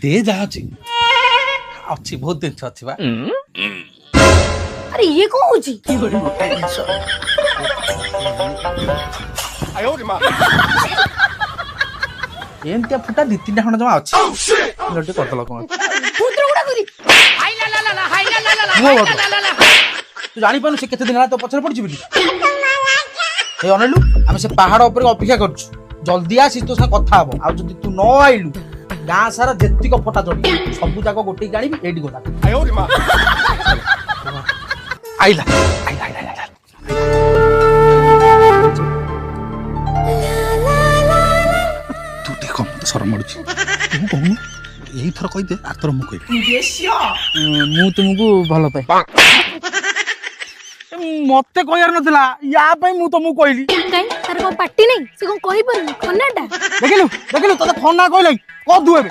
दे जा अच्छी बहुत दिन अच्छी बा अरे ये कौन होची एमती फुटा दी तीन खंड जमा अच्छी लड्डू कर दल कौन पुत्र गुडा करी तू जानी पानु से केते दिन होला तो पछर पड़ जिबली ए अनलु हम से पहाड़ ऊपर अपेक्षा करछु जल्दी आसी तो सा कथा हबो आ जदी तू न आइलु गां सारा जेत्ती को फटा जड़ी सब जाको गोटी गाणीबी एडी गोला आइला आइला आइला आइला तू देखो मत शरम मडुची तू कहू यही थर कहि दे आतर मु कहि मु तुमको भलो पाए मते कहयार नथिला या पई मु तुमको कहली काई तार को पार्टी नहीं से को कहि पर खन्नाटा देखिलु तते फोन ना कहलै क दुएबे